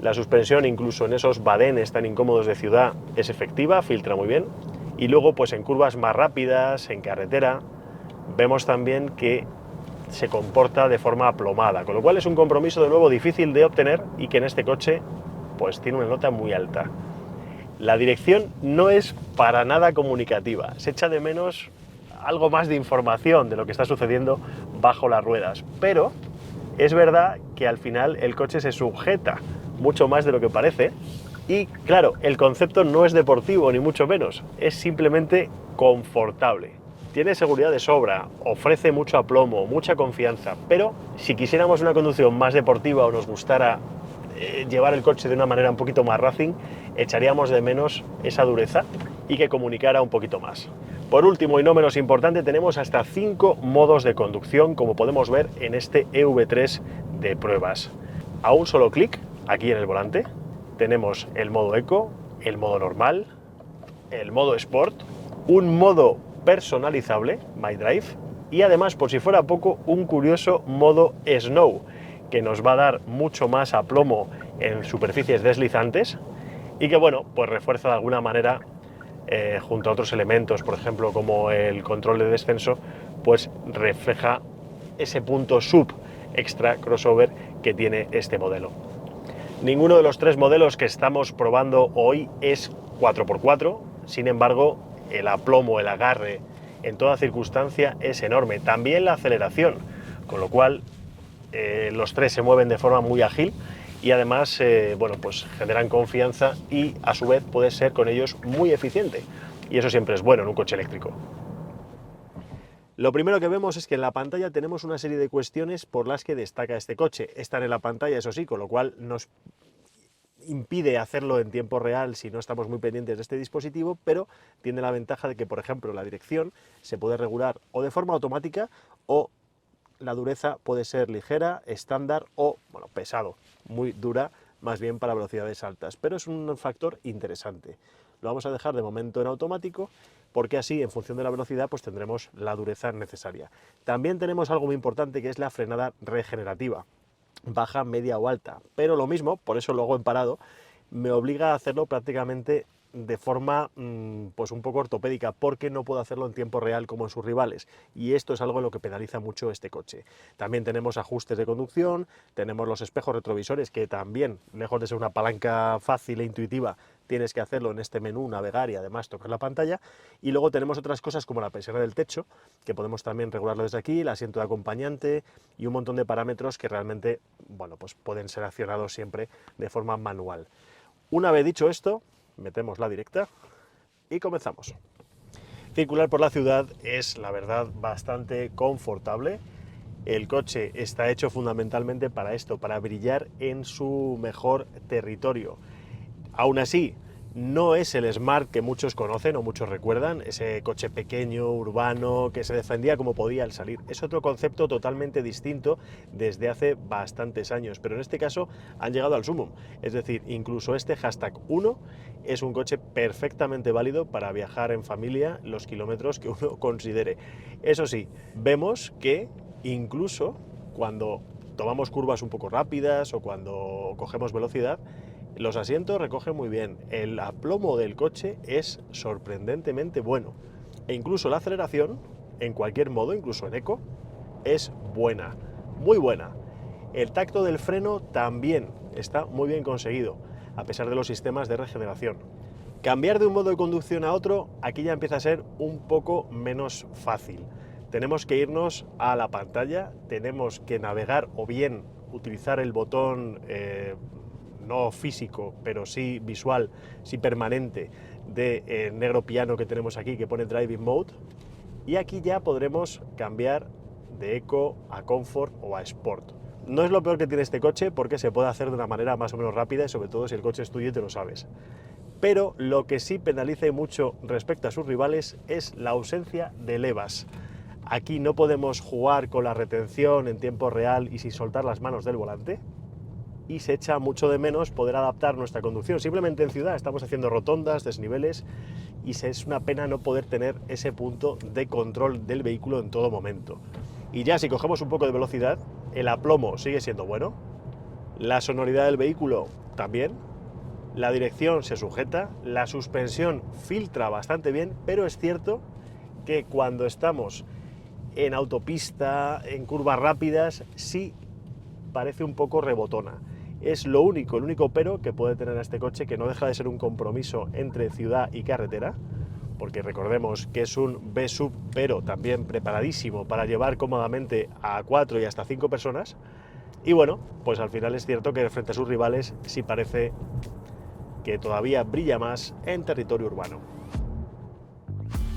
La suspensión, incluso en esos badenes tan incómodos de ciudad, es efectiva, filtra muy bien, y luego pues en curvas más rápidas, en carretera, vemos también que se comporta de forma aplomada, con lo cual es un compromiso de nuevo difícil de obtener y que en este coche pues tiene una nota muy alta. La dirección no es para nada comunicativa, se echa de menos algo más de información de lo que está sucediendo bajo las ruedas, pero es verdad que al final el coche se sujeta mucho más de lo que parece y claro, el concepto no es deportivo ni mucho menos, es simplemente confortable. Tiene seguridad de sobra, ofrece mucho aplomo, mucha confianza, pero si quisiéramos una conducción más deportiva o nos gustara llevar el coche de una manera un poquito más racing, echaríamos de menos esa dureza y que comunicara un poquito más. Por último y no menos importante, tenemos hasta 5 modos de conducción, como podemos ver en este EV3 de pruebas. A un solo clic, aquí en el volante, tenemos el modo Eco, el modo normal, el modo Sport, un modo personalizable, My Drive, y además, por si fuera poco, un curioso modo Snow, que nos va a dar mucho más aplomo en superficies deslizantes y que, bueno, pues refuerza de alguna manera, junto a otros elementos, por ejemplo, como el control de descenso, pues refleja ese punto sub extra crossover que tiene este modelo. Ninguno de los 3 modelos que estamos probando hoy es 4x4, sin embargo, el aplomo, el agarre, en toda circunstancia es enorme. También la aceleración, con lo cual los 3 se mueven de forma muy ágil y además bueno, pues generan confianza y a su vez puede ser con ellos muy eficiente. Y eso siempre es bueno en un coche eléctrico. Lo primero que vemos es que en la pantalla tenemos una serie de cuestiones por las que destaca este coche. Están en la pantalla, eso sí, con lo cual nos impide hacerlo en tiempo real si no estamos muy pendientes de este dispositivo, pero tiene la ventaja de que, por ejemplo, la dirección se puede regular o de forma automática o la dureza puede ser ligera, estándar o, bueno, pesado, muy dura, más bien para velocidades altas, pero es un factor interesante. Lo vamos a dejar de momento en automático porque así, en función de la velocidad, pues tendremos la dureza necesaria. También tenemos algo muy importante que es la frenada regenerativa, baja, media o alta, pero lo mismo, por eso lo hago en parado, me obliga a hacerlo prácticamente de forma pues un poco ortopédica, porque no puedo hacerlo en tiempo real como en sus rivales, y esto es algo en lo que penaliza mucho este coche. También tenemos ajustes de conducción, tenemos los espejos retrovisores, que también, lejos de ser una palanca fácil e intuitiva, tienes que hacerlo en este menú, navegar y además tocar la pantalla, y luego tenemos otras cosas como la persiana del techo, que podemos también regularlo desde aquí, el asiento de acompañante y un montón de parámetros que realmente, bueno, pues pueden ser accionados siempre de forma manual. Una vez dicho esto, metemos la directa y comenzamos. Circular por la ciudad es, la verdad, bastante confortable. El coche está hecho fundamentalmente para esto, para brillar en su mejor territorio. Aún así, no es el Smart que muchos conocen o muchos recuerdan, ese coche pequeño, urbano, que se defendía como podía al salir. Es otro concepto totalmente distinto desde hace bastantes años, pero en este caso han llegado al sumum. Es decir, incluso este hashtag 1 es un coche perfectamente válido para viajar en familia los kilómetros que uno considere. Eso sí, vemos que incluso cuando tomamos curvas un poco rápidas o cuando cogemos velocidad, los asientos recogen muy bien, el aplomo del coche es sorprendentemente bueno e incluso la aceleración, en cualquier modo, incluso en eco, es buena, muy buena. El tacto del freno también está muy bien conseguido, a pesar de los sistemas de regeneración. Cambiar de un modo de conducción a otro, aquí ya empieza a ser un poco menos fácil. Tenemos que irnos a la pantalla, tenemos que navegar o bien utilizar el botón no físico, pero sí visual, sí permanente, de negro piano que tenemos aquí, que pone Driving Mode, y aquí ya podremos cambiar de Eco a Comfort o a Sport. No es lo peor que tiene este coche, porque se puede hacer de una manera más o menos rápida, y sobre todo si el coche es tuyo y te lo sabes. Pero lo que sí penaliza mucho respecto a sus rivales es la ausencia de levas. Aquí no podemos jugar con la retención en tiempo real y sin soltar las manos del volante, y se echa mucho de menos poder adaptar nuestra conducción. Simplemente en ciudad estamos haciendo rotondas, desniveles, y es una pena no poder tener ese punto de control del vehículo en todo momento. Y ya si cogemos un poco de velocidad, el aplomo sigue siendo bueno, la sonoridad del vehículo también, la dirección se sujeta, la suspensión filtra bastante bien, pero es cierto que cuando estamos en autopista, en curvas rápidas, sí parece un poco rebotona. Es lo único, el único pero que puede tener este coche, que no deja de ser un compromiso entre ciudad y carretera, porque recordemos que es un B-Sub, pero también preparadísimo para llevar cómodamente a 4 y hasta 5 personas. Y bueno, pues al final es cierto que frente a sus rivales sí parece que todavía brilla más en territorio urbano.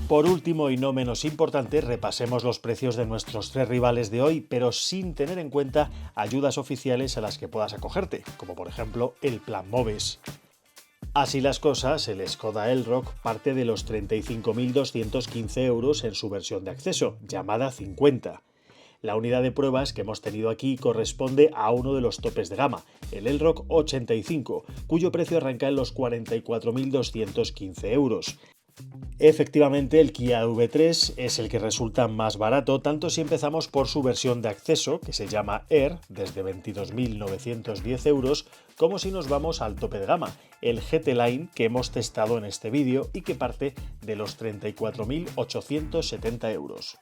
Por último y no menos importante, repasemos los precios de nuestros 3 rivales de hoy, pero sin tener en cuenta ayudas oficiales a las que puedas acogerte, como por ejemplo el Plan Moves. Así las cosas, el Skoda Elroq parte de los 35.215 euros en su versión de acceso, llamada 50. La unidad de pruebas que hemos tenido aquí corresponde a uno de los topes de gama, el Elroq 85, cuyo precio arranca en los 44.215 euros. Efectivamente, el Kia EV3 es el que resulta más barato, tanto si empezamos por su versión de acceso, que se llama Air, desde 22.910 euros, como si nos vamos al tope de gama, el GT Line que hemos testado en este vídeo y que parte de los 34.870 euros.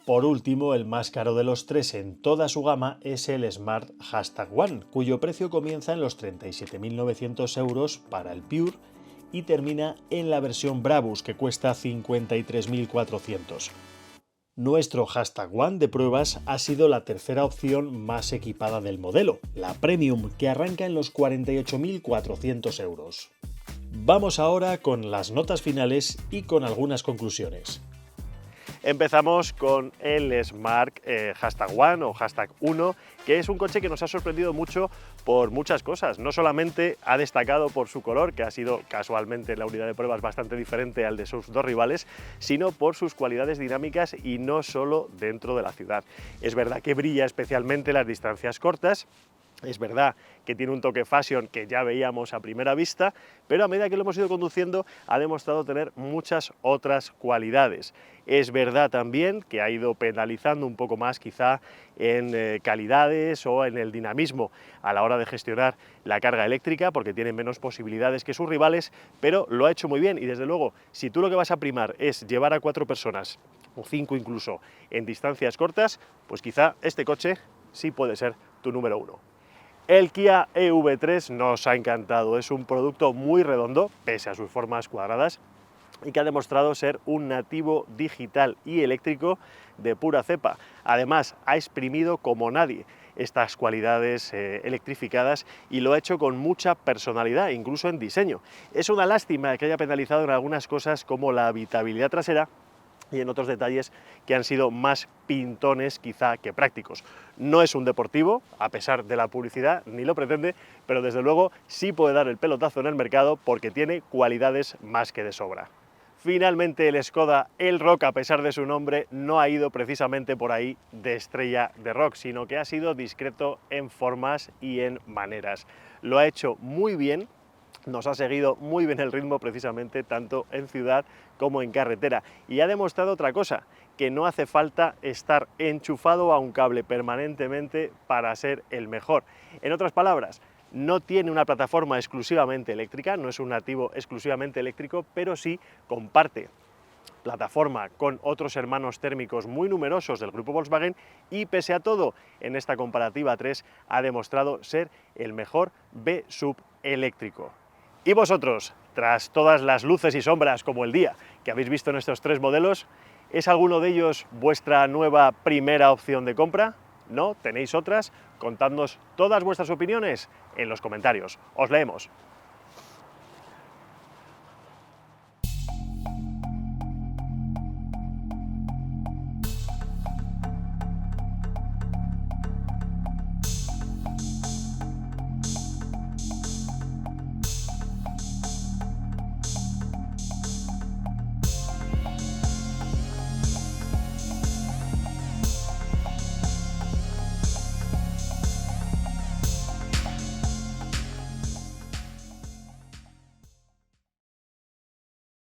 Por último, el más caro de los tres en toda su gama es el Smart #1, cuyo precio comienza en los 37.900 euros para el Pure y termina en la versión Brabus, que cuesta 53.400. Nuestro #1 de pruebas ha sido la tercera opción más equipada del modelo, la Premium, que arranca en los 48.400 euros. Vamos ahora con las notas finales y con algunas conclusiones. Empezamos con el Smart #1 o #1, que es un coche que nos ha sorprendido mucho por muchas cosas. No solamente ha destacado por su color, que ha sido casualmente en la unidad de pruebas bastante diferente al de sus dos rivales, sino por sus cualidades dinámicas y no solo dentro de la ciudad. Es verdad que brilla especialmente en las distancias cortas. Es verdad que tiene un toque fashion que ya veíamos a primera vista, pero a medida que lo hemos ido conduciendo ha demostrado tener muchas otras cualidades. Es verdad también que ha ido penalizando un poco más quizá en calidades o en el dinamismo a la hora de gestionar la carga eléctrica, porque tiene menos posibilidades que sus rivales, pero lo ha hecho muy bien y desde luego, si tú lo que vas a primar es llevar a 4 personas o 5 incluso en distancias cortas, pues quizá este coche sí puede ser tu número 1. El Kia EV3 nos ha encantado, es un producto muy redondo, pese a sus formas cuadradas, y que ha demostrado ser un nativo digital y eléctrico de pura cepa. Además, ha exprimido como nadie estas cualidades electrificadas y lo ha hecho con mucha personalidad, incluso en diseño. Es una lástima que haya penalizado en algunas cosas como la habitabilidad trasera y en otros detalles que han sido más pintones quizá que prácticos. No es un deportivo, a pesar de la publicidad, ni lo pretende, pero desde luego sí puede dar el pelotazo en el mercado porque tiene cualidades más que de sobra. Finalmente, el Skoda Elroq, a pesar de su nombre, no ha ido precisamente por ahí de estrella de rock, sino que ha sido discreto en formas y en maneras. Lo ha hecho muy bien. Nos ha seguido muy bien el ritmo precisamente tanto en ciudad como en carretera y ha demostrado otra cosa, que no hace falta estar enchufado a un cable permanentemente para ser el mejor. En otras palabras, no tiene una plataforma exclusivamente eléctrica, no es un nativo exclusivamente eléctrico, pero sí comparte plataforma con otros hermanos térmicos muy numerosos del grupo Volkswagen y pese a todo, en esta comparativa 3 ha demostrado ser el mejor B-Sub eléctrico. ¿Y vosotros, tras todas las luces y sombras como el día que habéis visto en estos 3 modelos, es alguno de ellos vuestra nueva primera opción de compra? ¿No? ¿Tenéis otras? Contadnos todas vuestras opiniones en los comentarios. Os leemos.